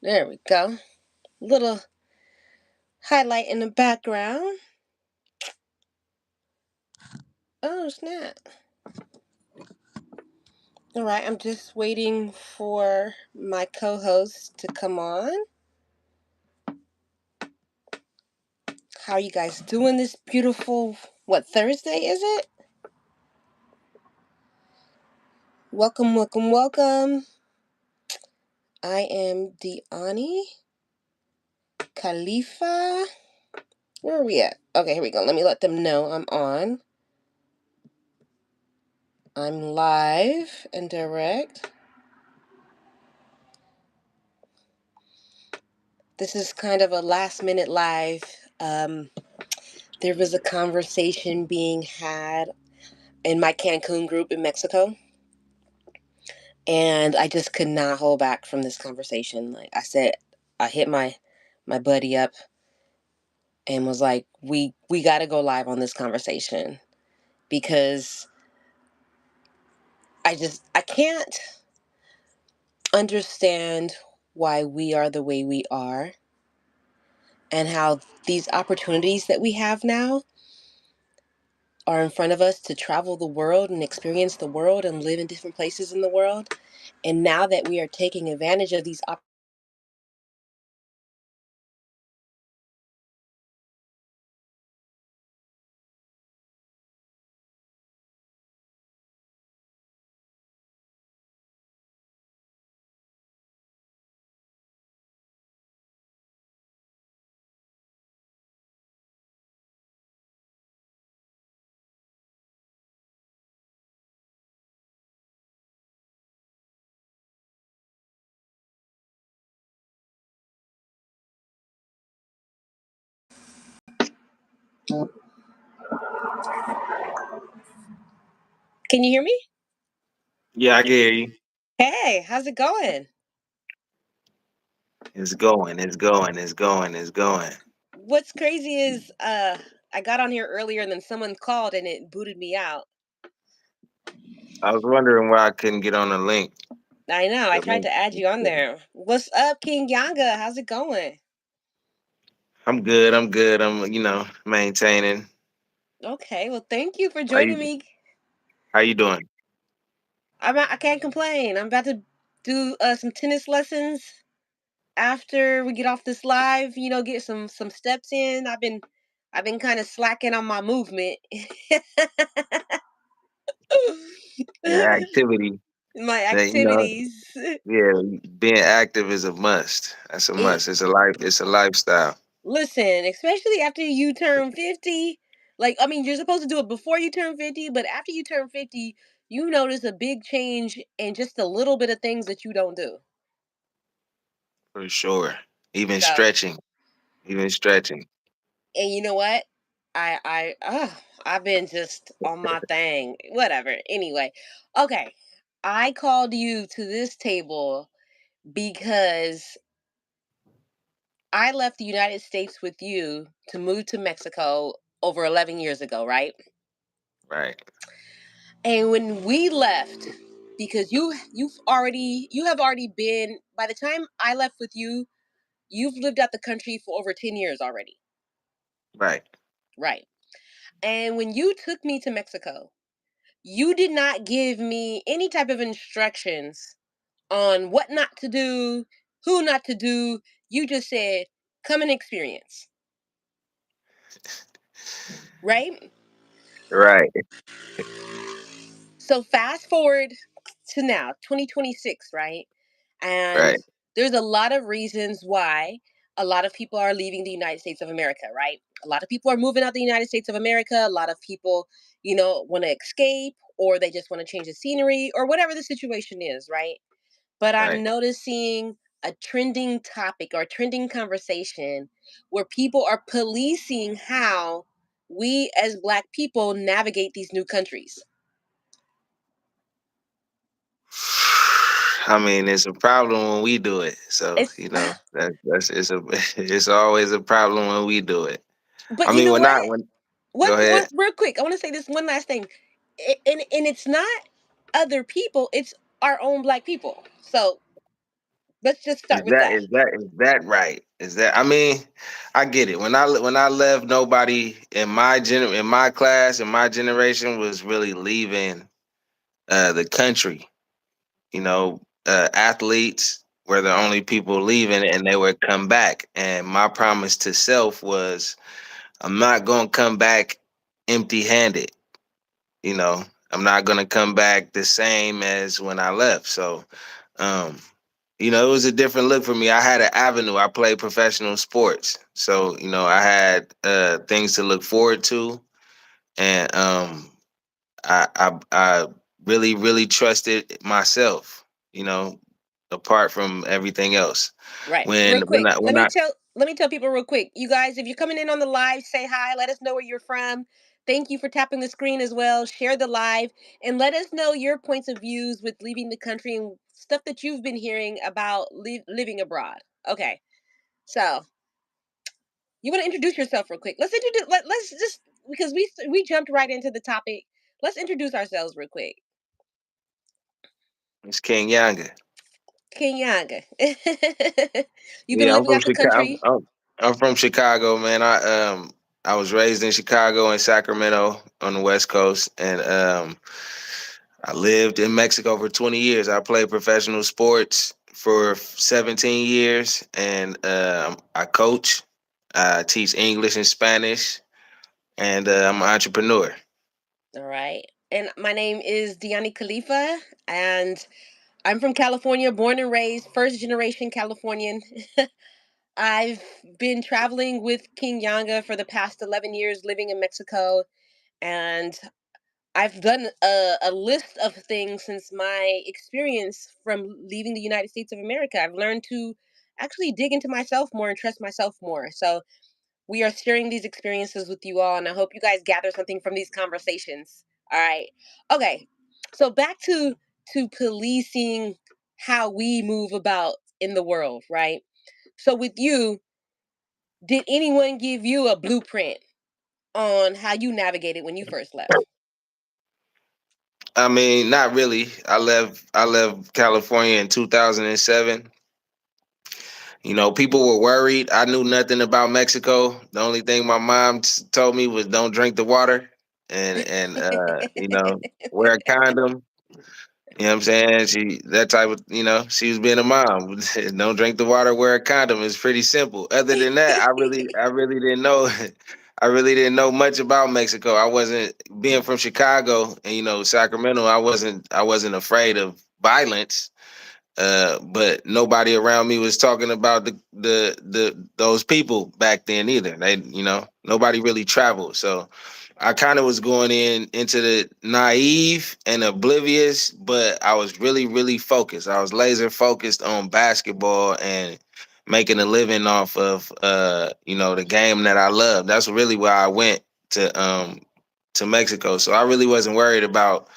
There we go. Little highlight in the background. Oh, snap. All right, I'm just waiting for my co-host to come on. How are you guys doing this beautiful, what, Thursday is it? Welcome, welcome, welcome. I am Diani Khalifa. Where are we at? Okay, here we go. Let me let them know I'm on. I'm live and direct. This is kind of a last minute live. There was a conversation being had in my Cancun group in Mexico, and I just could not hold back from this conversation. Like I said, I hit my buddy up and was like, we got to go live on this conversation because I can't understand why we are the way we are and how these opportunities that we have now are in front of us to travel the world and experience the world and live in different places in the world. And now that we are taking advantage of these Can you hear me? Yeah, I can hear you. Hey, how's it going? It's going. It's going. It's going. It's going. What's crazy is I got on here earlier and then someone called and it booted me out. I was wondering why I couldn't get on the link. I know. I The tried link. to add you on there. What's up, King Yanga? How's it going? I'm good. I'm good. Maintaining. Okay, well, thank you for How joining you? me. How you doing? I can't complain. I'm about to do some tennis lessons after we get off this live. Get some steps in. I've been kind of slacking on my movement. Your activity. My That activities. yeah, being active is a must. That's a It, must. It's a life. It's a lifestyle Listen, especially after you turn 50. Like, I mean, you're supposed to do it before you turn 50, but after you turn 50, you notice a big change in just a little bit of things that you don't do. for sure. Even So, stretching. Even stretching. and you know what? I've been just on my thing. Whatever. Anyway, okay. I called you to this table because I left the United States with you to move to Mexico over 11 years ago, right? Right. And when we left, because you have already been, by the time I left with you, you've lived out the country for over 10 years already. Right. Right. And when you took me to Mexico, you did not give me any type of instructions on what not to do, who not to do. You just said, come and experience. Right? Right. So fast forward to now, 2026, right? And Right. there's a lot of reasons why a lot of people are leaving the United States of America, right? A lot of people are moving out the United States of America. A lot of people, want to escape or they just want to change the scenery or whatever the situation is, right? But I'm Right. noticing a trending topic or a trending conversation where people are policing how we as Black people navigate these new countries. I mean, it's a problem when we do it. So It's that's it's a it's always a problem when we do it. but I you mean, know when what? not when One go one ahead. real quick, I want to say this one last thing. And it's not other people, it's our own Black people. So Let's just start with that. Is that right? Is that, I mean, I get it. When I left, nobody in in my class in my generation was really leaving the country. You know, athletes were the only people leaving, and they would come back. And my promise to self was, I'm not gonna come back empty handed. You know, I'm not gonna come back the same as when I left. So, um, it was a different look for me. I had an avenue. I played professional sports, so I had things to look forward to, and I really really trusted myself. You know, apart from everything else. Right. When Real when quick. I when I Let me tell people real quick. You guys, if you're coming in on the live, say hi. Let us know where you're from. Thank you for tapping the screen as well. Share the live and let us know your points of views with leaving the country and stuff that you've been hearing about living abroad. Okay. So, you want to introduce yourself real quick. Let's just because we jumped right into the topic. Let's introduce ourselves real quick. was King Younger. Kenyaga. You've been Yeah, I'm living from out the Chicago. country. I'm from Chicago, man. I was raised in Chicago and Sacramento on the West Coast, and I lived in Mexico for 20 years. I played professional sports for 17 years, and I coach. I teach English and Spanish, and I'm an entrepreneur. All right. And my name is Diani Khalifa, and I'm from California, born and raised, first generation Californian. I've been traveling with King Yanga for the past 11 years, living in Mexico, and I've done a list of things since my experience from leaving the United States of America. I've learned to actually dig into myself more and trust myself more. So we are sharing these experiences with you all, and I hope you guys gather something from these conversations. All right. Okay. So back to policing how we move about in the world, right? So with you, did anyone give you a blueprint on how you navigated when you first left? I mean, not really. I left California in 2007. People were worried. I knew nothing about Mexico. The only thing my mom told me was don't drink the water and wear a condom. You know what I'm saying? She that type of she was being a mom. Don't drink the water, wear a condom. It's pretty simple. Other than that, I really didn't know I really didn't know much about Mexico. I wasn't being from Chicago and Sacramento, I wasn't afraid of violence, but nobody around me was talking about the those people back then either. Nobody really traveled, so I kind of was going into the naive and oblivious, but I was really really focused. I was laser focused on basketball and making a living off of the game that I love. That's really why I went to Mexico. So I really wasn't worried about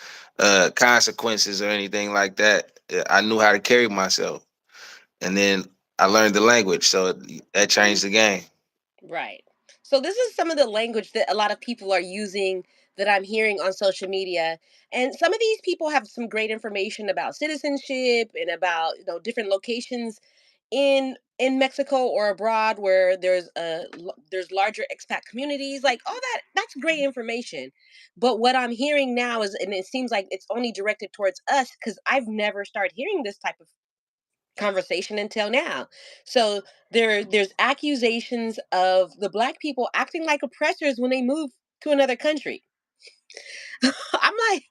consequences or anything like that. I knew how to carry myself, and then I learned the language, so that changed the game. Right. So this is some of the language that a lot of people are using that I'm hearing on social media. And some of these people have some great information about citizenship and about, different locations in Mexico or abroad where there's larger expat communities. Like all that's great information. But what I'm hearing now is, and it seems like it's only directed towards us because I've never started hearing this type of conversation until now. So there's accusations of the black people acting like oppressors when they move to another country. I'm like,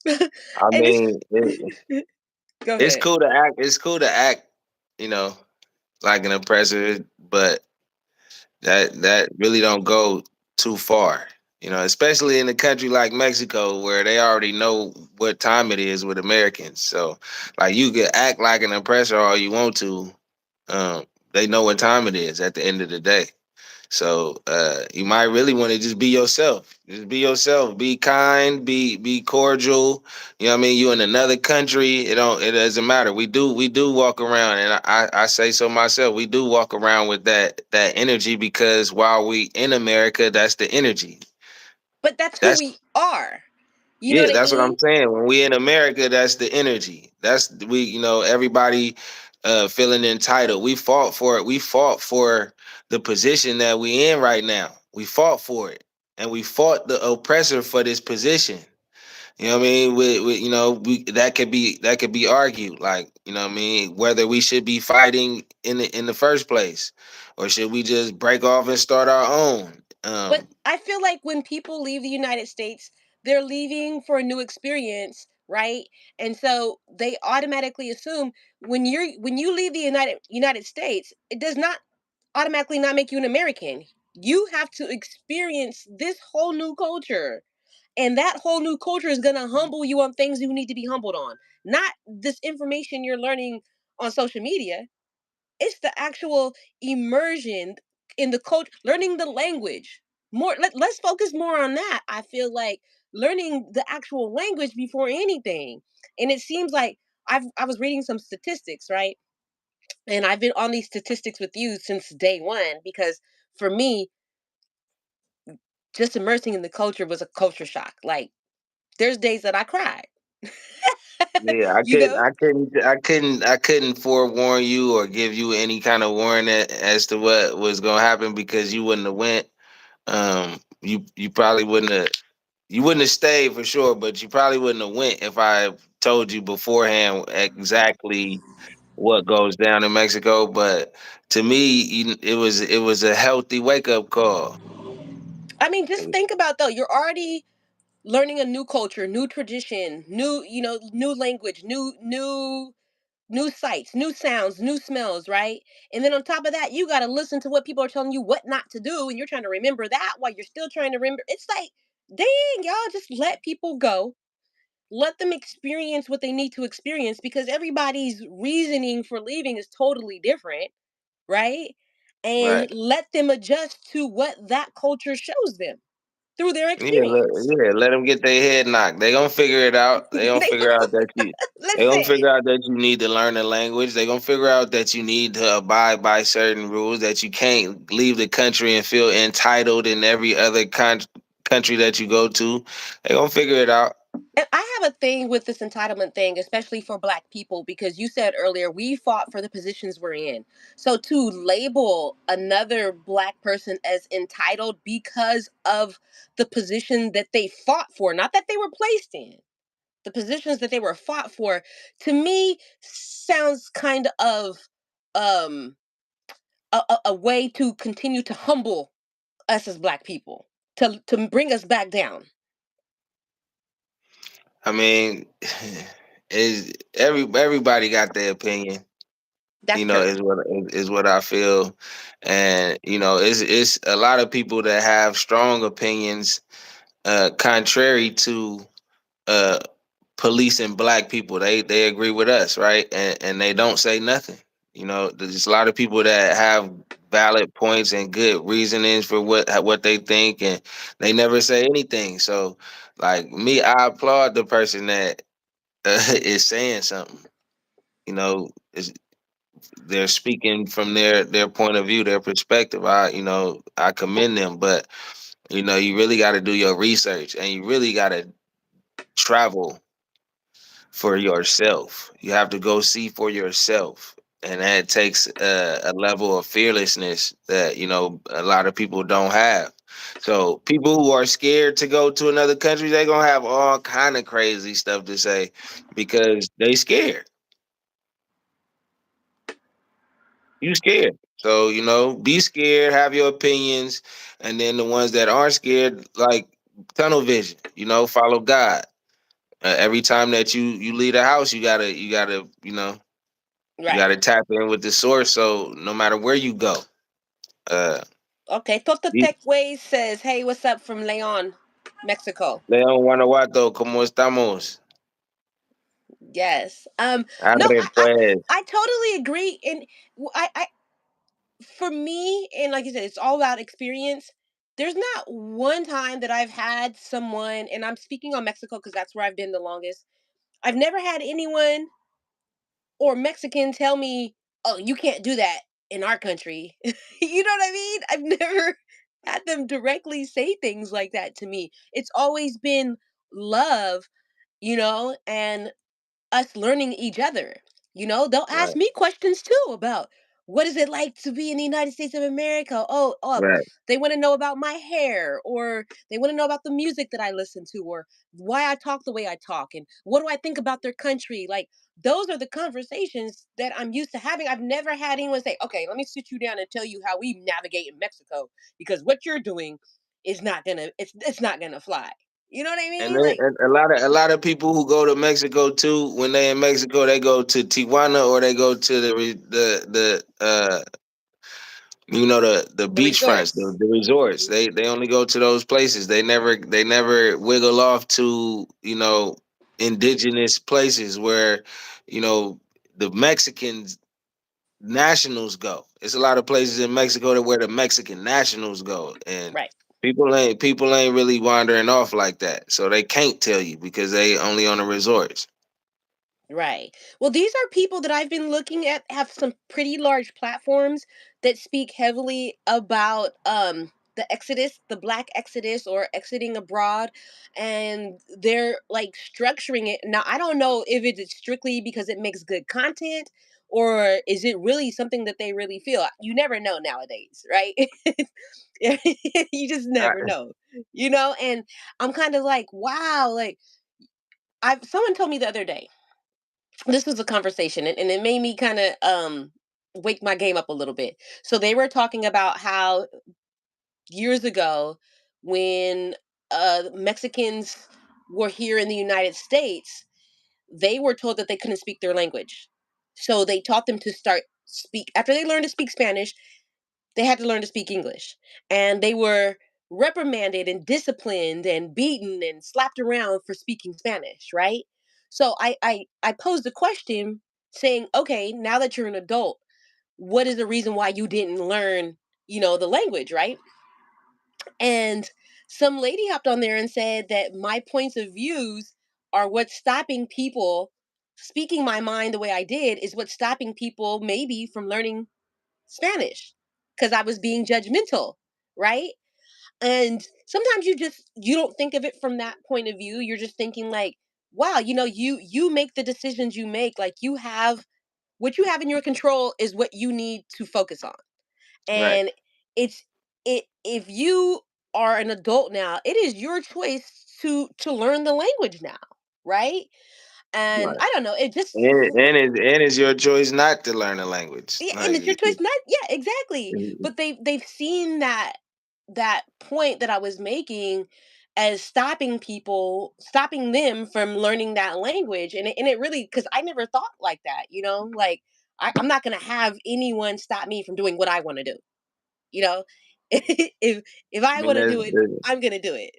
I and it's mean, go it's ahead. cool to act. It's cool to act, you know, like an oppressor, but that really don't go too far. Especially in a country like Mexico where they already know what time it is with Americans. So, like, you can act like an oppressor all you want to. They know what time it is at the end of the day. So you might really want to just be yourself. Just be yourself. Be kind. Be cordial. You know what I mean? You in another country. It doesn't matter. We do walk around, and I say so myself. We do walk around with that energy because while we in America, that's the energy. But that's who That's we are. You know Yeah, what I that's what mean? I'm saying. When we in America, that's the energy. That's we, everybody feeling entitled. We fought for it. We fought for the position that we in right now. We fought for it. And we fought the oppressor for this position. You know what I mean? That could be argued, like, what I mean, whether we should be fighting in the first place, or should we just break off and start our own. But I feel like when people leave the United States, they're leaving for a new experience, right? And so they automatically assume when you leave the United States, it does not automatically not make you an American. You have to experience this whole new culture. And that whole new culture is going to humble you on things you need to be humbled on. Not this information you're learning on social media. It's the actual immersion in the culture, learning the language. Let's focus more on that. I feel like learning the actual language before anything. And it seems like I was reading some statistics, right? And I've been on these statistics with you since day one because for me, just immersing in the culture was a culture shock. Like there's days that I cried. Yeah, I You couldn't, know? I couldn't, I couldn't, I couldn't forewarn you or give you any kind of warning as to what was gonna happen, because you wouldn't have went. You probably wouldn't have. You wouldn't have stayed for sure, but you probably wouldn't have went if I told you beforehand exactly what goes down in Mexico. But to me, it was a healthy wake up call. I mean, just think about though, you're already learning a new culture, new tradition, new language, new sights, new sounds, new smells, right? And then on top of that, you got to listen to what people are telling you what not to do, and you're trying to remember that while you're still trying to remember. It's like, dang, y'all, just let people go. Let them experience what they need to experience because everybody's reasoning for leaving is totally different, right? And Right. let them adjust to what that culture shows them through their Yeah, experience. let them get their head knocked. They gonna figure it out. They gonna They figure out that you. They gonna listen. figure out that you need to learn the language. They gonna figure out that you need to abide by certain rules. That you can't leave the country and feel entitled in every other country that you go to. They gonna figure it out. And I have a thing with this entitlement thing, especially for Black people, because you said earlier we fought for the positions we're in. So to label another Black person as entitled because of the position that they fought for, not that they were placed in, the positions that they were fought for, to me sounds kind of um a way to continue to humble us as Black people, to bring us back down. I mean, is everybody got their opinion. That's true. Is what I feel, and it's a lot of people that have strong opinions, contrary to uh policing black people. They agree with us, right? And they don't say nothing. There's a lot of people that have valid points and good reasonings for what they think, and they never say anything. So, like me, I applaud the person that is saying something. Is they're speaking from their point of view, their perspective. I commend them, but you really got to do your research, and you really got to travel for yourself. You have to go see for yourself. And that takes a level of fearlessness that, a lot of people don't have. So people who are scared to go to another country, they're gonna have all kind of crazy stuff to say because they scared. You scared. So, be scared, have your opinions, and then the ones that aren't scared, like tunnel vision, follow God. Every time that you leave the house, you gotta Right. tap in with the source. So no matter where you go, uh, Okay, Toto y- Tech Ways says, "Hey, what's up from Leon, Mexico?" Leon Guanajuato, ¿cómo estamos? Yes. No, Arre pues. I totally agree. And for me, and like you said, it's all about experience. There's not one time that I've had someone, and I'm speaking on Mexico because that's where I've been the longest. I've never had anyone or Mexican tell me, "Oh, you can't do that in our country." You know what I mean? I've never had them directly say things like that to me. It's always been love, and us learning each other. They'll ask right, me questions too about what is it like to be in the United States of America. right. They want to know about my hair, or they want to know about the music that I listen to, or why I talk the way I talk, and what do I think about their country. Like, those are the conversations that I'm used to having. I've never had anyone say, "Okay, let me sit you down and tell you how we navigate in Mexico, because what you're doing is not gonna it's not gonna fly." You know what I And, mean? they, Like, and a lot of people who go to Mexico too, when they in Mexico, they go to Tijuana or they go to the the beachfronts, resorts. the resorts. Hmm. They only go to those places. They never wiggle off to indigenous places where the Mexicans nationals go. It's a lot of places in Mexico where the Mexican nationals go, and Right. people ain't really wandering off like that. So they can't tell you because they only on the resorts. Right. Well, these are people that I've been looking at have some pretty large platforms that speak heavily about the exodus, the black exodus, or exiting abroad, and they're like structuring it. Now, I don't know if it's strictly because it makes good content, or is it really something that they really feel. You never know nowadays, right? You just never I, know. And I'm kind of like, wow, like, I someone told me the other day, this was a conversation, and it made me kind of wake my game up a little bit. So they were talking about how years ago, when Mexicans were here in the United States, they were told that they couldn't speak their language, so they taught them to start speak after they learned to speak Spanish. They had to learn to speak English. And they were reprimanded and disciplined and beaten and slapped around for speaking Spanish, right? So I posed a question saying, okay, now that you're an adult, what is the reason why you didn't learn, the language, right? And some lady hopped on there and said that my points of views are what's stopping people speaking my mind the way I did, is what's stopping people maybe from learning Spanish, because I was being judgmental, right? And sometimes you don't think of it from that point of view. You're just thinking like, wow, you make the decisions you make. Like, you have what you have in your control is what you need to focus on. right, And it's if you are an adult now, it is your choice to learn the language now, right? And right. I don't know, it just And it's your choice not to learn a language. yeah, and Like, it's your choice not, yeah, exactly. But they've seen that point that I was making as stopping them from learning that language. And it really, because I never thought like that, like, I'm not gonna have anyone stop me from doing what I want to do, you know. If I I mean, want to do it, I'm gonna do it.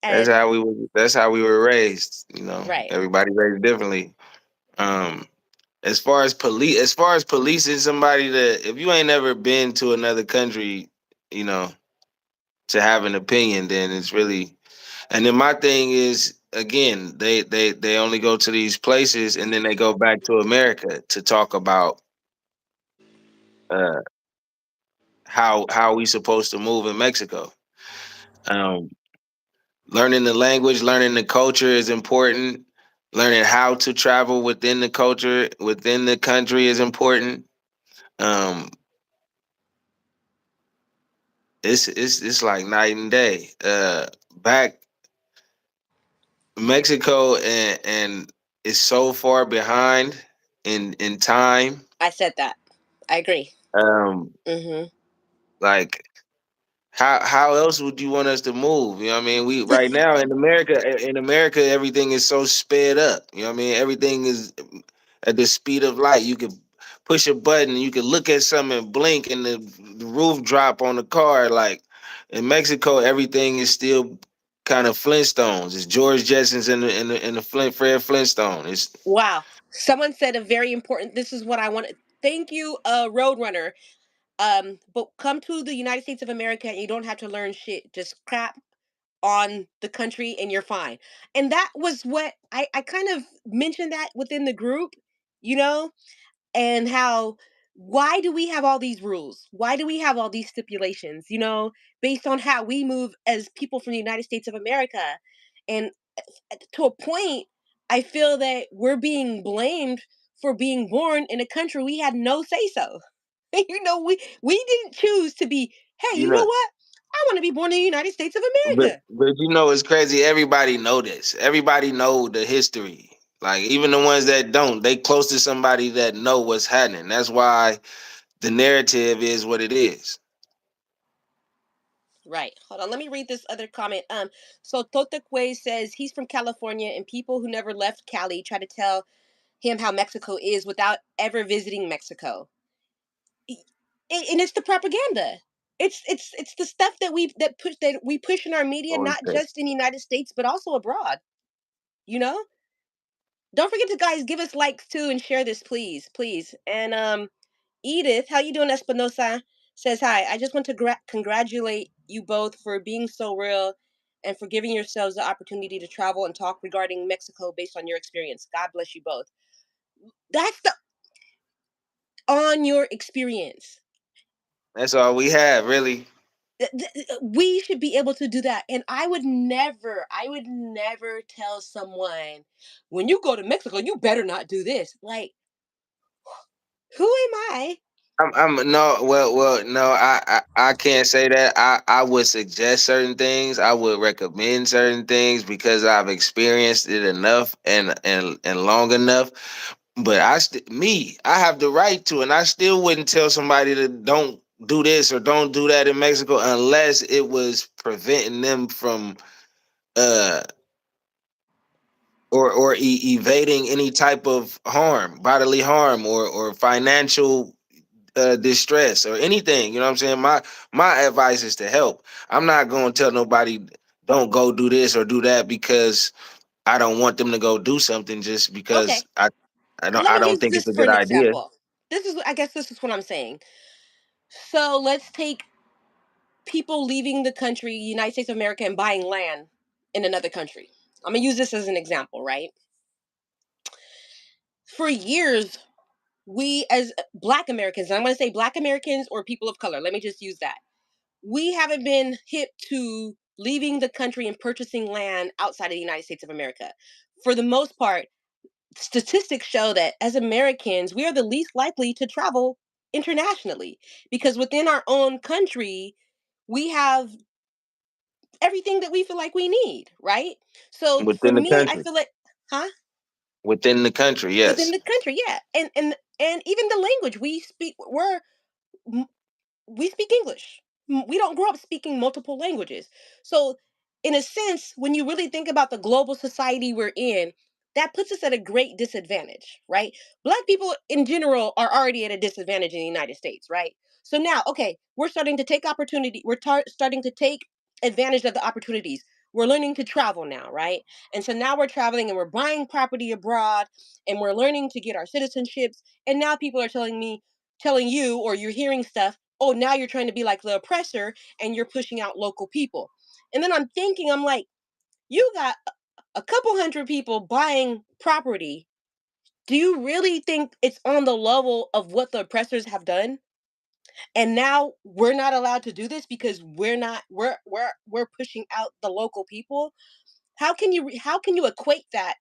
that's And how we were raised. right. Everybody raised differently. Um, as far as policing somebody, that if you ain't never been to another country, you know, to have an opinion, then it's really. And then my thing is, again, they only go to these places and then they go back to America to talk about uh, how we supposed to move in Mexico. Um, Learning the language, learning the culture is important. Learning how to travel within the culture, within the country is important. Um, it's like night and day. Back Mexico and is so far behind in time. I said that. I agree. Um, Hmm. like how else would you want us to move? You know what I mean? We right now in America, everything is so sped up. You know what I mean? Everything is at the speed of light. You could push a button, you could look at something and blink, and the roof drop on the car. Like in Mexico, everything is still kind of Flintstones. It's George Jetson's in the Fred Flintstone. It's Wow. Someone said a very important. This is what I want. Thank you, Roadrunner. But come to the United States of America and you don't have to learn shit. Just crap on the country and you're fine. And that was what I kind of mentioned that within the group, you know, and how, why do we have all these rules? Why do we have all these stipulations, based on how we move as people from the United States of America? And to a point, I feel that we're being blamed for being born in a country we had no say so. We didn't choose to be. Hey, You you know know, what? I want to be born in the United States of but America. you know it's crazy. Everybody know this. Everybody know the history. Like even the ones that don't, they close to somebody that know what's happening. That's why the narrative is what it is. Right. Hold on. Let me read this other comment. So Totekwe says he's from California, and people who never left Cali try to tell him how Mexico is without ever visiting Mexico. E- and it's the propaganda. It's the stuff that we push in our media, Always not say. just in the United States but also abroad. You know. Don't forget to guys give us likes too and share this, please, please. And Edith, how you doing, Espinosa? Says hi. I just want to congratulate you both for being so real and for giving yourselves the opportunity to travel and talk regarding Mexico based on your experience. God bless you both. That's the on your experience. That's all we have, really. We should be able to do that. And I would never tell someone when you go to Mexico, you better not do this. Like, who am I? I'm no no I can't say that. I would suggest certain things. I would recommend certain things because I've experienced it enough and long enough. But I have the right to, and I still wouldn't tell somebody to don't do this or don't do that in Mexico unless it was preventing them from uh evading any type of harm, bodily harm or financial distress or anything. You know what I'm saying? My advice is to help. I'm not going to tell nobody don't go do this or do that because I don't want them to go do something just because Okay, let I me don't use think it's this a for good an idea. example. I guess this is what I'm saying. So let's take people leaving the country, United States of America, and buying land in another country. I'm gonna use this as an example, right? For years, we as Black Americans, and I'm gonna say Black Americans or people of color, let me just use that. We haven't been hip to leaving the country and purchasing land outside of the United States of America. For the most part, statistics show that as Americans, we are the least likely to travel internationally because within our own country, we have everything that we feel like we need, right? So for Within the me, I country. feel like, huh? Within the country, Within yes. the country, yeah, and even the language we speak, we speak English. We don't grow up speaking multiple languages. So, in a sense, when you really think about the global society we're in, that puts us at a great disadvantage, right? Black people in general are already at a disadvantage in the United States, right? So now, okay, we're starting to take opportunity. Starting to take advantage of the opportunities. We're learning to travel now, right? And so now we're traveling and we're buying property abroad and we're learning to get our citizenships. And now people are telling you, or you're hearing stuff, oh, now you're trying to be like the oppressor and you're pushing out local people. And then I'm thinking, I'm like, you got a couple hundred people buying property. Do you really think it's on the level of what the oppressors have done? And now we're not allowed to do this because we're pushing out the local people. How can you equate that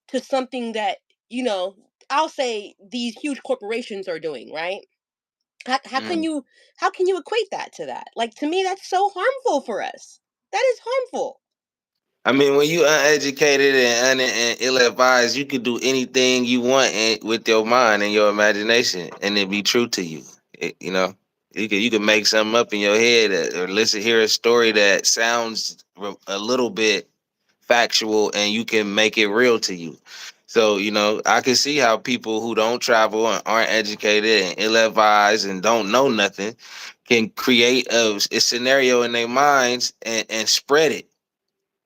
to something that, you know, I'll say these huge corporations are doing, right? How can Mm. you equate that to that? Like, to me, that's so harmful for us. That is harmful. I mean, when you uneducated and ill advised, you could do anything you want with your mind and your imagination, and it be true to you. You know, you could make something up in your head or hear a story that sounds a little bit factual, and you can make it real to you. So you know, I can see how people who don't travel and aren't educated and ill advised and don't know nothing can create a scenario in their minds and spread it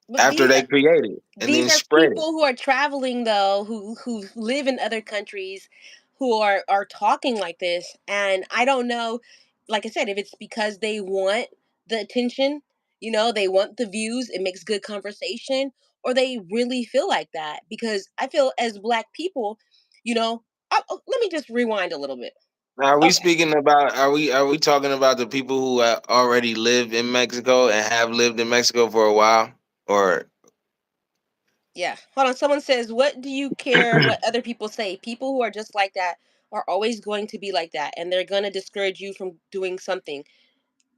But after they create it and these then are spread it. people who are traveling though, who live in other countries, who are talking like this, and I don't know, like I said, if it's because they want the attention, they want the views, it makes good conversation, or they really feel like that. Because I feel as Black people, you know, let me just rewind a little bit. Now, are we Okay. speaking about? Are we talking about the people who already live in Mexico and have lived in Mexico for a while, or Yeah. Hold on. Someone says, "What do you care what other people say? People who are just like that are always going to be like that, and they're going to discourage you from doing something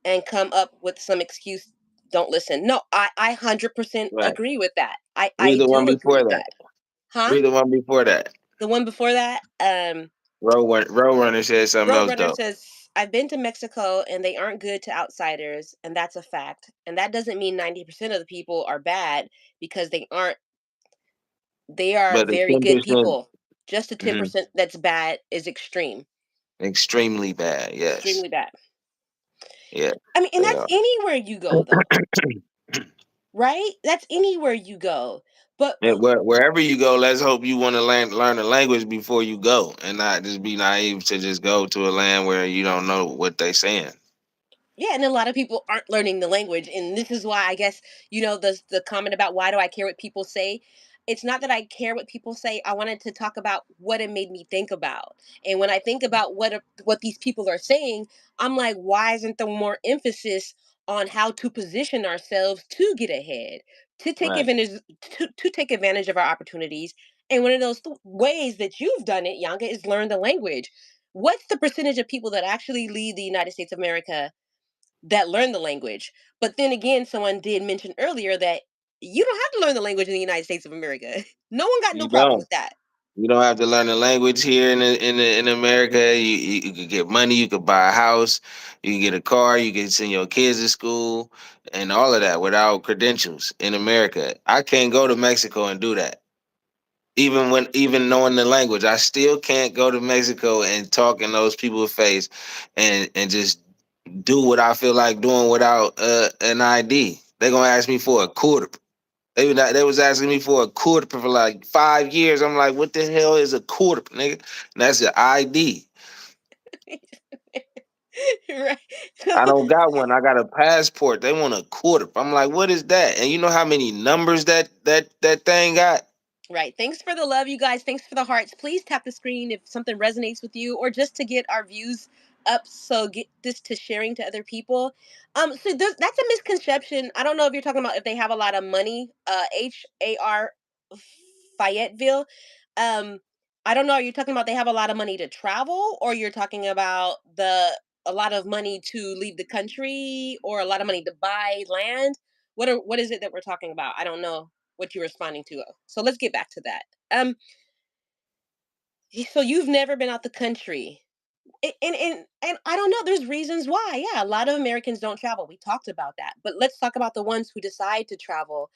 and come up with some excuse. Don't listen." No, I 100% Right. agree with that. I Read the one do agree before with that. that. Huh? Read the one before that. The one before that, Roadrunner said something else Roadrunner though. says, "I've been to Mexico and they aren't good to outsiders, and that's a fact. And that doesn't mean 90% of the people are bad because they aren't. They are But the very good 10%, people. Just the mhm, 10% that's bad is extreme, extremely bad. Yes. extremely bad." Yeah, I mean, and they that's are. anywhere you go, though, right? That's anywhere you go. But Yeah, wherever you go, let's hope you want to learn the language before you go, and not just be naive to just go to a land where you don't know what they saying. yeah, and a lot of people aren't learning the language, and this is why I guess the comment about why do I care what people say. It's not that I care what people say. I wanted to talk about what it made me think about, and when I think about what these people are saying, I'm like, why isn't there more emphasis on how to position ourselves to get ahead, to take Right. advantage, to take advantage of our opportunities? And one of those ways that you've done it, Yanka, is learn the language. What's the percentage of people that actually leave the United States of America that learn the language? But then again, someone did mention earlier that you don't have to learn the language in the United States of America. No one got no You problem don't. with that. You don't have to learn the language here in America. You could get money. You could buy a house. You can get a car. You can send your kids to school, and all of that without credentials in America. I can't go to Mexico and do that. Even knowing the language, I still can't go to Mexico and talk in those people's face, and just do what I feel like doing without an ID. They're gonna ask me for a quarter. They was asking me for a quarter for like 5 years. I'm like, what the hell is a quarter, nigga? And that's an ID. Right. So, I don't got one. I got a passport. They want a quarter. I'm like, what is that? And you know how many numbers that thing got? right. Thanks for the love, you guys. Thanks for the hearts. Please tap the screen if something resonates with you, or just to get our views up. So get this to sharing to other people. So that's a misconception. I don't know if you're talking about if they have a lot of money. HAR Fayetteville. Um, I don't know. Are you talking about they have a lot of money to travel, or you're talking about the a lot of money to leave the country, or a lot of money to buy land? What is it that we're talking about? I don't know what you're responding to. So let's get back to that. Um, so you've never been out the country. And I don't know. There's reasons why. Yeah, a lot of Americans don't travel. We talked about that, but let's talk about the ones who decide to travel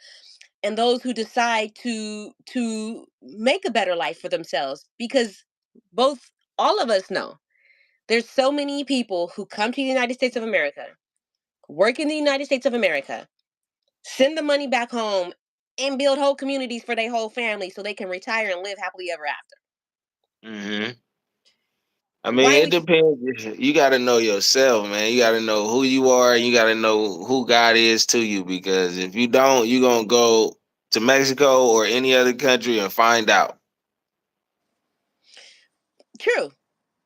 and those who decide to make a better life for themselves. Because both all of us know there's so many people who come to the United States of America, work in the United States of America, send the money back home, and build whole communities for their whole family so they can retire and live happily ever after. Hmm. I mean, Why it we depends. You got to know yourself, man. You got to know who you are. You got to know who God is to you. Because if you don't, you're gonna go to Mexico or any other country and find out. true,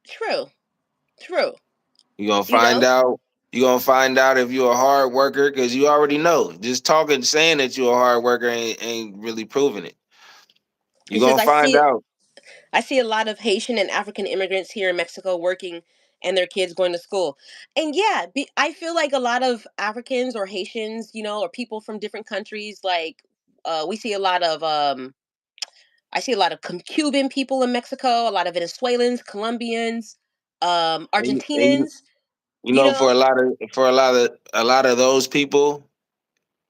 true, true. You're gonna You find know, out. You're gonna find out if you're a hard worker because you already know. Just talking, saying that you're a hard worker ain't really proving it. You're it says gonna find out. I see a lot of Haitian and African immigrants here in Mexico working and their kids going to school. And yeah, I feel like a lot of Africans or Haitians, or people from different countries, like we see a lot of I see a lot of Cuban people in Mexico, a lot of Venezuelans, Colombians, And Argentinians, you you know, know. for a lot of those people,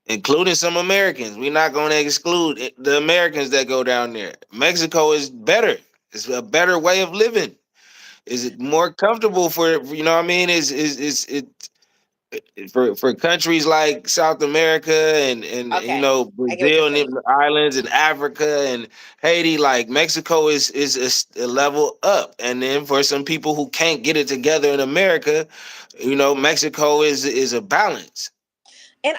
including some Americans. We're not going to exclude the Americans that go down there. Mexico is better. It's a better way of living. Is it more comfortable for you know what I mean? Is it for countries like South America and Okay, I get what you're Brazil and saying. the islands and Africa and Haiti, like Mexico is a level up. And then for some people who can't get it together in America, Mexico is a balance. And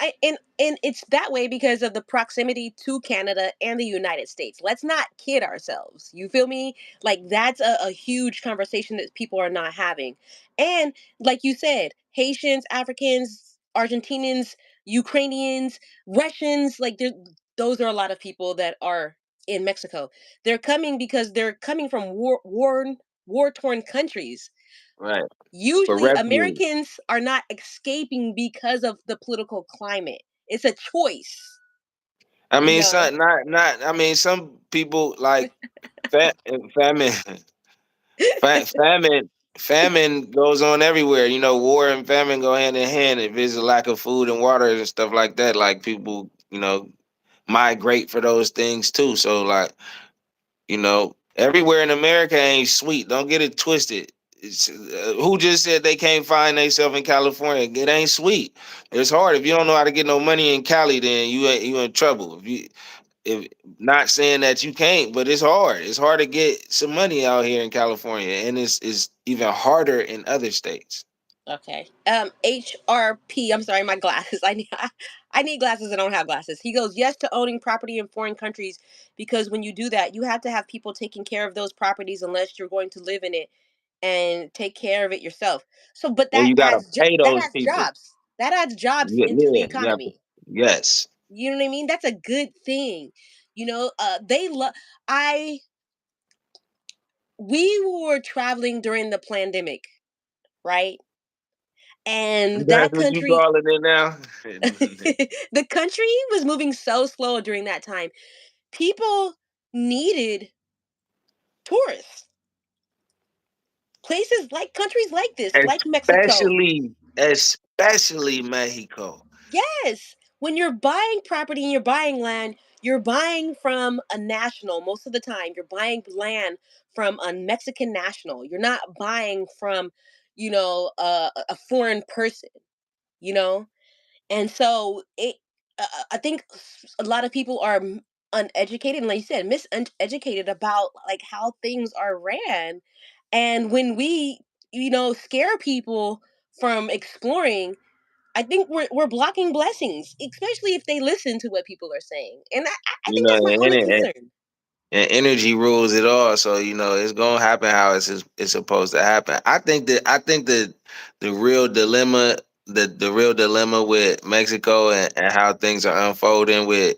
it's that way because of the proximity to Canada and the United States. Let's not kid ourselves. You feel me? Like that's a huge conversation that people are not having. And like you said, Haitians, Africans, Argentinians, Ukrainians, Russians, like those are a lot of people that are in Mexico. They're coming because they're coming from war torn countries. right. For Usually refuge. Americans are not escaping because of the political climate. It's a choice, I you mean, know. some not. I mean, some people like famine. Famine, famine goes on everywhere. You know, war and famine go hand in hand. If there's a lack of food and water and stuff like that, like people, migrate for those things too. So, like, everywhere in America ain't sweet. Don't get it twisted. Who just said they can't find themselves in California? It ain't sweet. It's hard. If you don't know how to get no money in Cali, then you in trouble. If not saying that you can't, but it's hard. It's hard to get some money out here in California, and it's even harder in other states. Okay. HRP. I'm sorry, my glasses. I need glasses. I don't have glasses. He goes, yes to owning property in foreign countries because when you do that, you have to have people taking care of those properties unless you're going to live in it and take care of it yourself. So, but And that you gotta adds pay that those adds people. jobs. That adds jobs Yeah, into the yeah, you have to. economy. Yes, You know what I mean? That's a good thing. They love. I We were traveling during the pandemic, right? And that's that what you country calling it now. the country was moving so slow during that time. People needed tourists. Places like countries like this, like Mexico. especially Mexico. Yes. When you're buying property and you're buying land, you're buying from a national most of the time. You're buying land from a Mexican national. You're not buying from, a foreign person, you know? And so I think a lot of people are uneducated, and like you said, miseducated about like how things are ran. And when we, scare people from exploring, I think we're blocking blessings, especially if they listen to what people are saying. And I You think know, that's my and, only and, concern. and energy rules it all. So it's gonna happen how it's supposed to happen. I think that the real dilemma, the real dilemma with Mexico and how things are unfolding with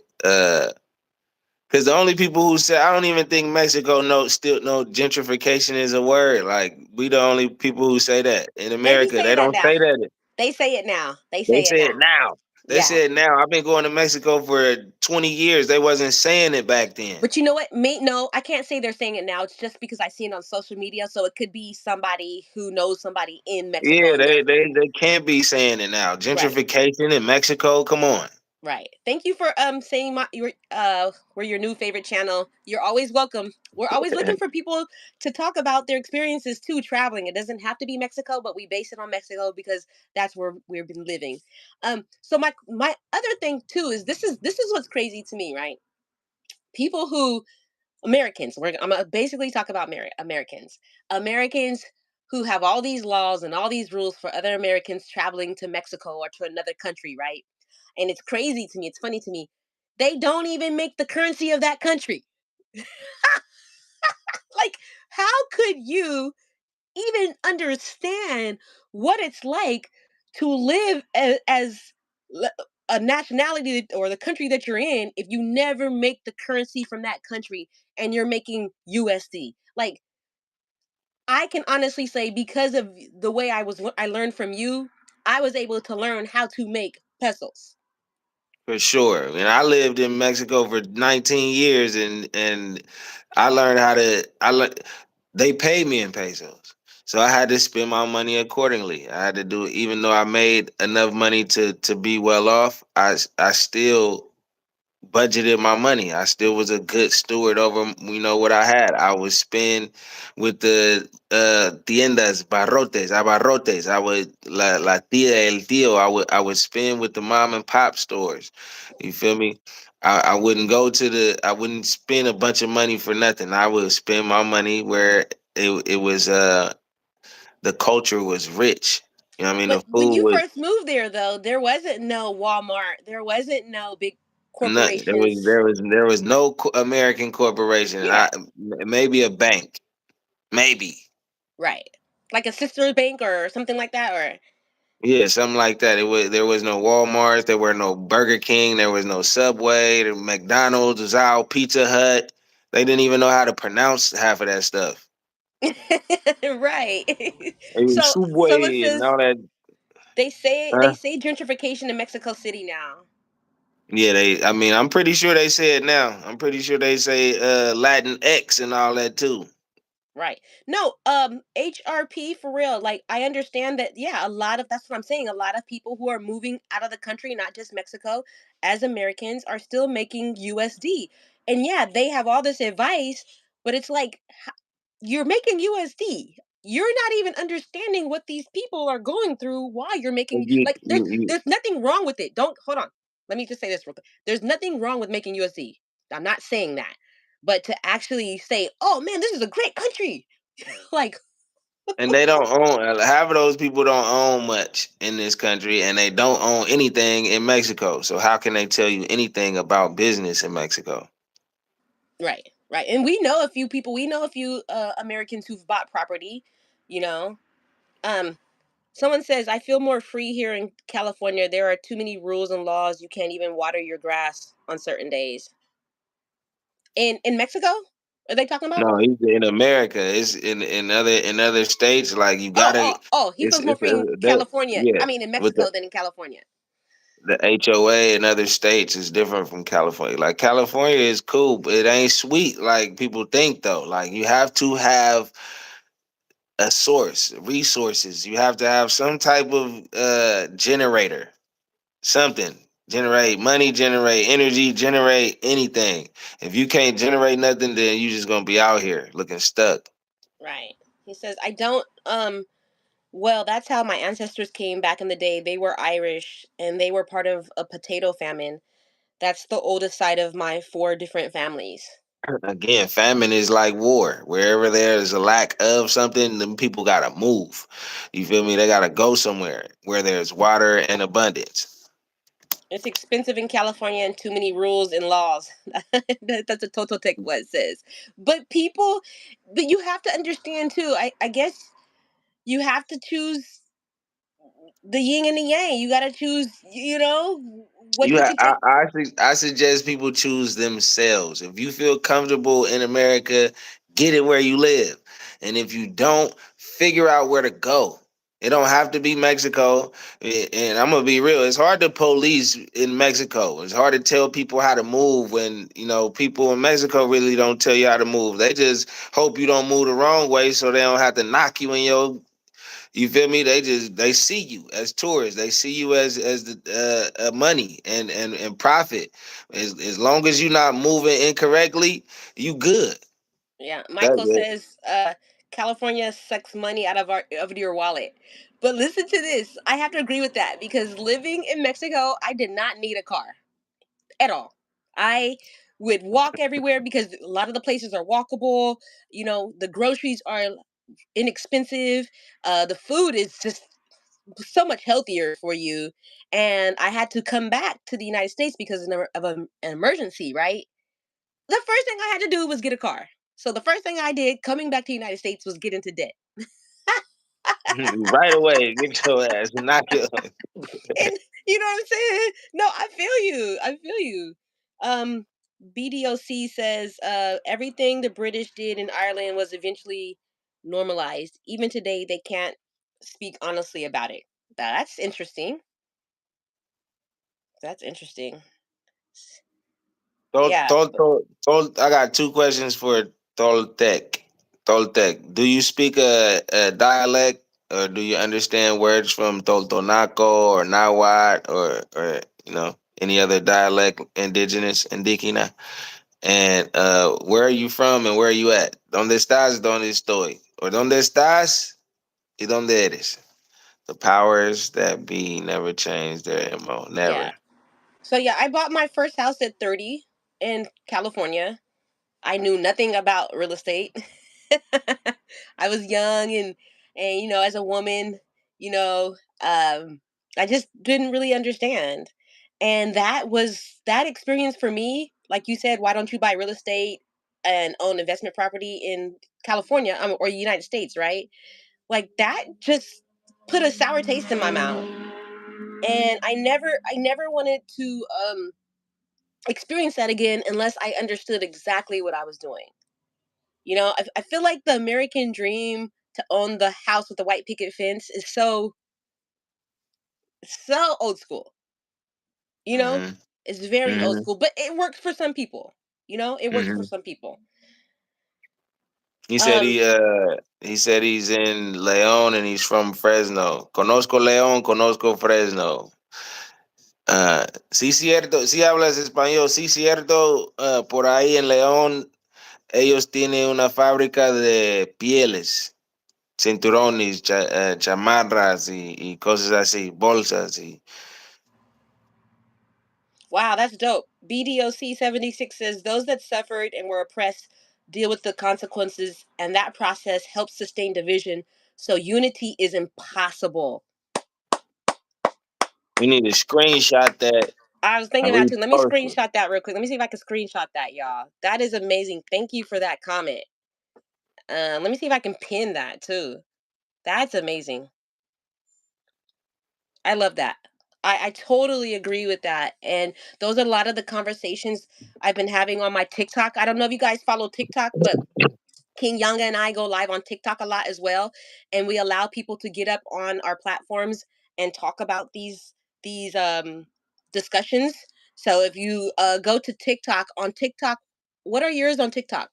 because the only people who say I don't even think Mexico still know gentrification is a word. Like we the only people who say that in They be America. They saying that don't now. say that. They say it now. They They say it say it now. now. They Yeah. say it now. I've been going to Mexico for 20 years. They wasn't saying it back then. But you know what? No, I can't say they're saying it now. It's just because I see it on social media. So it could be somebody who knows somebody in Mexico, Yeah, and they're they can't be saying it now. right. Gentrification in Mexico. Come on. Right. Thank you for saying we're your new favorite channel. You're always welcome. We're always looking for people to talk about their experiences too traveling. It doesn't have to be Mexico, but we base it on Mexico because that's where we've been living. So my other thing too is this is what's crazy to me, right? People who Americans. I'm gonna basically talk about Americans. Americans who have all these laws and all these rules for other Americans traveling to Mexico or to another country, right? And it's crazy to me. It's funny to me. They don't even make the currency of that country. Like, how could you even understand what it's like to live as a nationality or the country that you're in if you never make the currency from that country and you're making USD? Like, I can honestly say because of the way I learned from you, I was able to learn how to make pesos. For sure. And I lived in Mexico for 19 years and I learned how to they paid me in pesos. So I had to spend my money accordingly. I had to do even though I made enough money to be well off, I still budgeted my money. I still was a good steward over what I had. I would spend with the tiendas abarrotes. I would la tia el tío. I would spend with the mom and pop stores. You feel me? I wouldn't go to I wouldn't spend a bunch of money for nothing. I would spend my money where it was the culture was rich. You know what I mean? But The when food you was first moved there, though, there wasn't no Walmart. There wasn't no big nothing. There was corporations. there was there was no American corporation. Yeah, Maybe a bank. Maybe. right. Like a sister bank or something like that, or. Yeah, something like that. It was there was no Walmart, there were no Burger King, there was no Subway, the McDonald's was out, Pizza Hut. They didn't even know how to pronounce half of that stuff. Right. It was So someone Subway and says all that. they Huh? say gentrification in Mexico City now. Yeah, they. I mean, I'm pretty sure they say it now. I'm pretty sure they say Latin X and all that too. Right. No, HRP for real. Like I understand that yeah, a lot of that's what I'm saying. A lot of people who are moving out of the country, not just Mexico, as Americans are still making USD. And yeah, they have all this advice, but it's like you're making USD. You're not even understanding what these people are going through while you're making You, like you, you, there's nothing wrong with it. Don't hold on. Let me just say this real quick. There's nothing wrong with making USD. I'm not saying that. But to actually say, "Oh man, this is a great country." like and they don't own half of those people don't own much in this country, and they don't own anything in Mexico. So how can they tell you anything about business in Mexico? right, right. And we know a few people, we know a few Americans who've bought property, you know. Um Someone says, "I feel more free here in California. There are too many rules and laws. You can't even water your grass on certain days." In Mexico? Are they talking about? No, he's in America. It's in other states. Like you gotta, Oh, he feels more it's free in that California. yeah. I mean in With Mexico than in California. the HOA in other states is different from California. Like California is cool, but it ain't sweet like people think though. Like you have to have a source, resources. You have to have some type of generator, something. Generate money, generate energy, generate anything. If you can't generate nothing, then you just gonna be out here looking stuck. Right. He says, "I don't well, that's how my ancestors came back in the day. They were Irish and they were part of a potato famine. That's the oldest side of my four different families." Again, famine is like war. Wherever there's a lack of something, then people gotta move. You feel me? They gotta go somewhere where there's water and abundance. It's expensive in California and too many rules and laws. That's a total take what it says. But people, but you have to understand too. I guess you have to choose the yin and the yang. You got to choose, what You you ha- can take. I suggest people choose themselves. If you feel comfortable in America, get it where you live. And if you don't, figure out where to go. It don't have to be Mexico. And I'm gonna be real. It's hard to police in Mexico. It's hard to tell people how to move when people in Mexico really don't tell you how to move. They just hope you don't move the wrong way, so they don't have to knock you in your. You feel me? They see you as tourists. They see you as the money and profit. As long as you're not moving incorrectly, you good. Yeah, That's Michael it. says California sucks money out of your wallet. But listen to this. I have to agree with that because living in Mexico, I did not need a car at all. I would walk everywhere because a lot of the places are walkable. The groceries are inexpensive. The food is just so much healthier for you. And I had to come back to the United States because of an emergency, right? The first thing I had to do was get a car. So the first thing I did coming back to the United States was get into debt. Right away. Get your ass. Knock your. And you know what I'm saying? No, I feel you. I feel you. Um, BDOC says everything the British did in Ireland was eventually normalized. Even today, they can't speak honestly about it. That's interesting. That's interesting. Yeah. I got two questions for Toltec. Toltec, do you speak a dialect, or do you understand words from Toltonaco or Nahuatl or any other dialect, indigenous, indígena? And where are you from and where are you at? ¿Dónde estás? ¿Dónde estoy? Or ¿dónde estás? ¿Y dónde eres? The powers that be never change their MO. Yeah. Never. So yeah, I bought my first house at 30 in California. I knew nothing about real estate. I was young and as a woman, you know, I just didn't really understand. And that experience for me, like you said, why don't you buy real estate and own investment property in California or the United States, right? Like that just put a sour taste in my mouth. And I never wanted to experience that again unless I understood exactly what I was doing. I feel like the American dream to own the house with the white picket fence is so old school. You know, Hmm. it's very old Hmm. school, but it works for some people. It works for Hmm. some people. He said Um, he said he's in Leon and he's from Fresno. Conozco León, conozco Fresno. Sí cierto, sí hablas español, sí cierto. Por ahí en León ellos tienen una fábrica de pieles, cinturones, chamarras y cosas así, bolsas y wow, that's dope. BDOC 76 says those that suffered and were oppressed deal with the consequences, and that process helps sustain division. So unity is impossible. we need to screenshot that I was thinking and about too. Let me repost it. screenshot that real quick. Let me see if I can screenshot that, y'all. That is amazing. Thank you for that comment. Let me see if I can pin that too. That's amazing. I love that. I totally agree with that. And those are a lot of the conversations I've been having on my TikTok. I don't know if you guys follow TikTok, but King Younger and I go live on TikTok a lot as well, and we allow people to get up on our platforms and talk about these discussions. So if you go to TikTok on TikTok, what are yours on TikTok?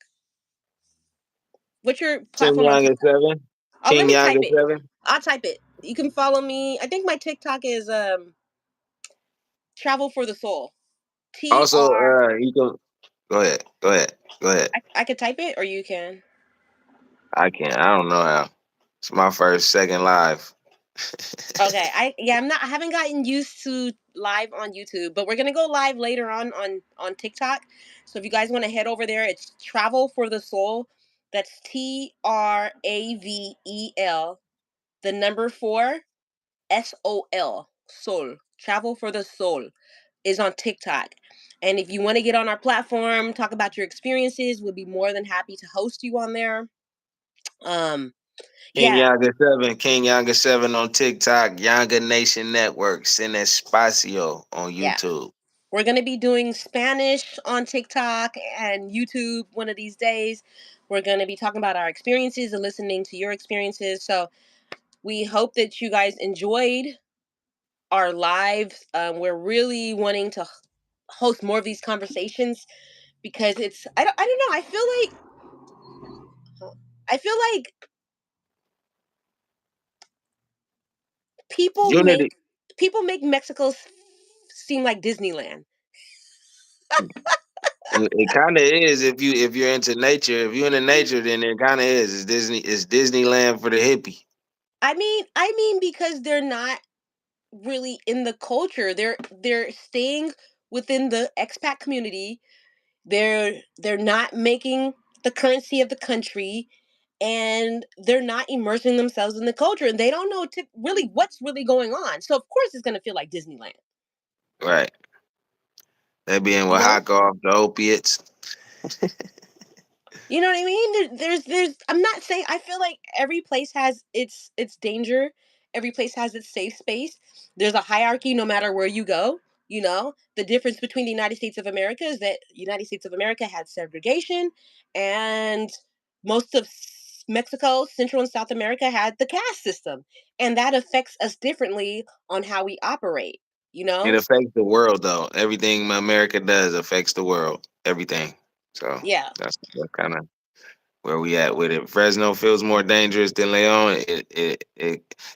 What's your King platform on Young at TikTok? 7. Oh, let King me Young type at it. 7. I'll type it. You can follow me. I think my TikTok is Travel for the Soul. T Also, R. you can go ahead. Go ahead. Go ahead. I could type it or you can. I can't. I don't know how. It's my first second live. Okay, I haven't gotten used to live on YouTube, but we're gonna go live later on TikTok. So if you guys want to head over there, it's Travel for the Soul. That's TRAVEL, the number 4 SOL, Soul. Travel for the Soul is on TikTok. And if you want to get on our platform, talk about your experiences, we'll be more than happy to host you on there. Um, King yeah, Yaga 7, King Yaga 7 on TikTok, Yaga Nation Network, Sin Espacio on yeah. YouTube. We're going to be doing Spanish on TikTok and YouTube one of these days. We're going to be talking about our experiences and listening to your experiences. So we hope that you guys enjoyed our lives. We're really wanting to host more of these conversations because I don't know. I feel like people Unity. make people make Mexico seem like Disneyland. It kind of is if you're into nature. If you're into nature, then it kind of is. It's Disney. It's Disneyland for the hippie. I mean because they're not really in the culture. They're staying within the expat community. They're not making the currency of the country, and they're not immersing themselves in the culture, and they don't know really what's really going on. So of course it's going to feel like Disneyland. Right. They be in You know? Oaxaca off the opiates. You know what I mean? There's. I'm not saying. I feel like every place has its danger. Every place has its safe space. There's a hierarchy no matter where you go. The difference between the United States of America is that United States of America had segregation, and most of Mexico, Central and South America had the caste system, and that affects us differently on how we operate. You It know? affects the world though. Everything America does affects the world. Everything. So Yeah, that's kind of where we at with it. Fresno feels more dangerous than Leon.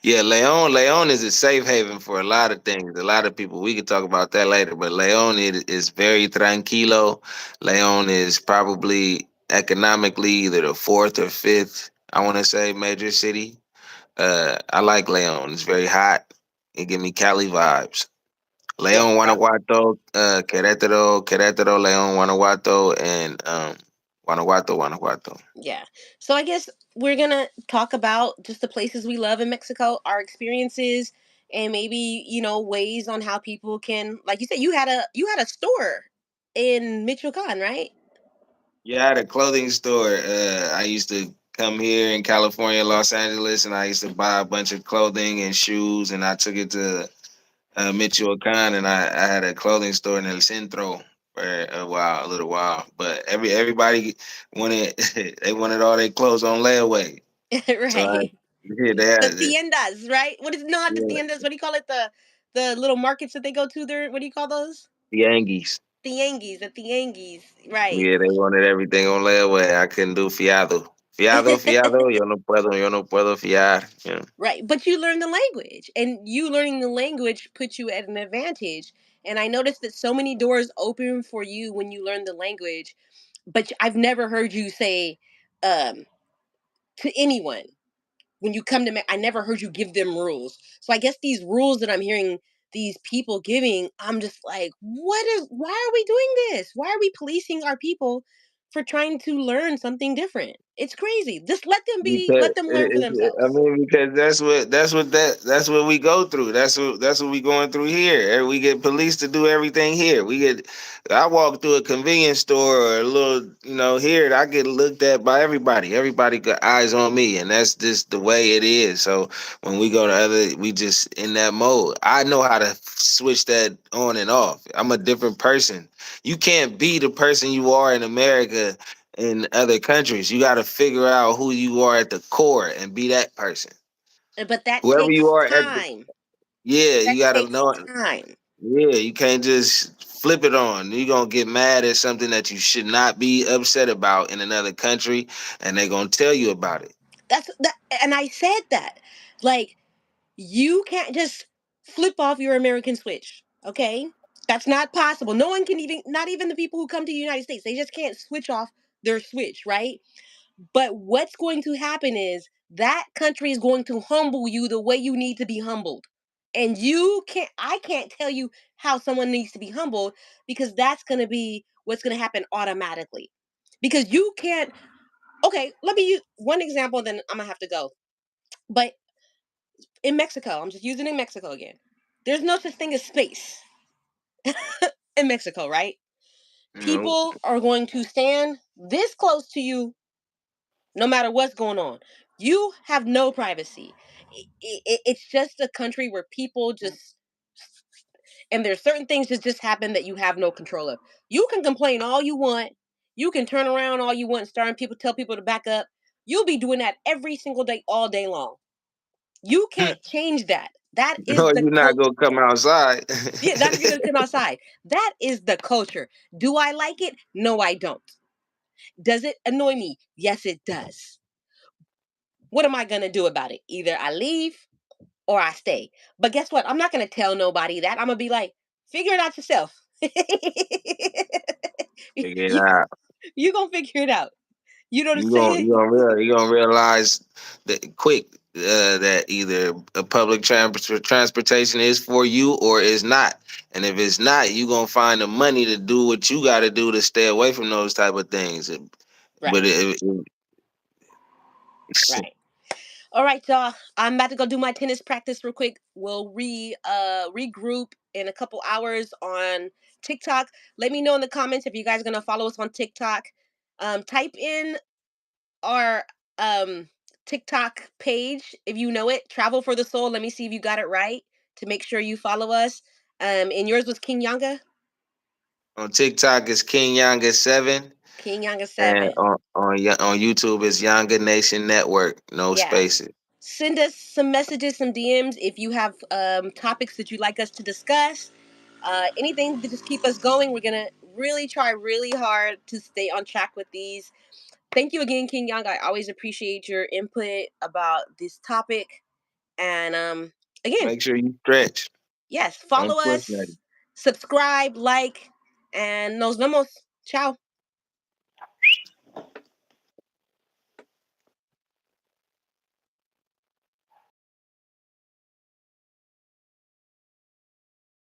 Yeah, Leon is a safe haven for a lot of things. A lot of people. We could talk about that later. But Leon is very tranquilo. Leon is probably economically either the fourth or fifth, I want to say, major city. I like Leon. It's very hot. It give me Cali vibes. yeah. Leon, Guanajuato, Querétaro, Leon, Guanajuato, and Guanajuato. Yeah. So I guess we're gonna talk about just the places we love in Mexico, our experiences, and maybe ways on how people can, like you said, you had a store in Michoacan, right? Yeah, I had a clothing store. I used to come here in California, Los Angeles, and I used to buy a bunch of clothing and shoes, and I took it to Michoacan, and I had a clothing store in El Centro for a little while. But everybody wanted they wanted all their clothes on layaway, so I Right. yeah, they The had it. tiendas, right? What is not the Yeah, tiendas? What do you call it? The little markets that they go to there. What do you call those? the Yankees. Tianguis, the tianguis, right? Yeah, they wanted everything on layaway. I couldn't do fiado. Fiado, yo no puedo fiar. Yeah. Right. But you learn the language, and you learning the language puts you at an advantage. And I noticed that so many doors open for you when you learn the language, but I've never heard you say um, to anyone when you come to I never heard you give them rules. So I guess these rules that I'm hearing these people giving, I'm just like, why are we doing this? Why are we policing our people for trying to learn something different? It's crazy. Just Because let them learn for I themselves. mean, because that's what we go through. That's what we going through here. We get police to do everything here. I walk through a convenience store or a little, here I get looked at by everybody. Everybody got eyes on me, and that's just the way it is. So when we go to we just in that mode. I know how to switch that on and off. I'm a different person. You can't be the person you are in America in other countries. You got to figure out who you are at the core and be that person. But that Whoever you takes are at the time. yeah, That you got to takes know. time. Yeah, you can't just flip it on. You're gonna get mad at something that you should not be upset about in another country, and they're gonna tell you about it. That's that, and I said that. Like, you can't just flip off your American switch, okay? That's not possible. No one can even, not even the people who come to the United States, they just can't switch off their switch, right? But what's going to happen is that country is going to humble you the way you need to be humbled. And I can't tell you how someone needs to be humbled, because that's going to be what's going to happen automatically. Because you can't, okay, let me use one example, then I'm going to have to go. But in Mexico, I'm just using in Mexico again. There's no such thing as space in Mexico, right? No, People are going to stand this close to you no matter what's going on. You have no privacy. It's just a country where people just, and there's certain things that just happen that you have no control of. You can complain all you want. You can turn around all you want and start and people tell people to back up. You'll be doing that every single day, all day long. You can't change that. That is no, the you're not culture. gonna come outside. Yeah, not if you're gonna come outside. That is the culture. Do I like it? No, I don't. Does it annoy me? Yes, it does. What am I gonna do about it? Either I leave or I stay. But guess what? I'm not gonna tell nobody that. I'm gonna be like, figure it out yourself. Figure it you out. you gonna figure it out. You know what I'm saying? You gonna realize that quick that either a public transportation is for you or is not. And if it's not, you gonna find the money to do what you got to do to stay away from those type of things. But Right, right. All right, y'all. I'm about to go do my tennis practice real quick. We'll regroup in a couple hours on TikTok. Let me know in the comments if you guys are gonna follow us on TikTok. Type in our um TikTok page if you know it. Travel for the Soul. Let me see if you got it right to make sure you follow us. And yours was King Yanga. on TikTok it's King Younger 7, King Yanga and 7. on YouTube it's Younger Nation Network, no Yeah. spaces. Send us some messages, some DMs if you have topics that you'd like us to discuss. Anything to just keep us going. We're gonna really try really hard to stay on track with these. Thank you again, King Young. I always appreciate your input about this topic. And again, Make sure you stretch. yes, Don't follow push that. us, subscribe, like, and nos vemos. Ciao.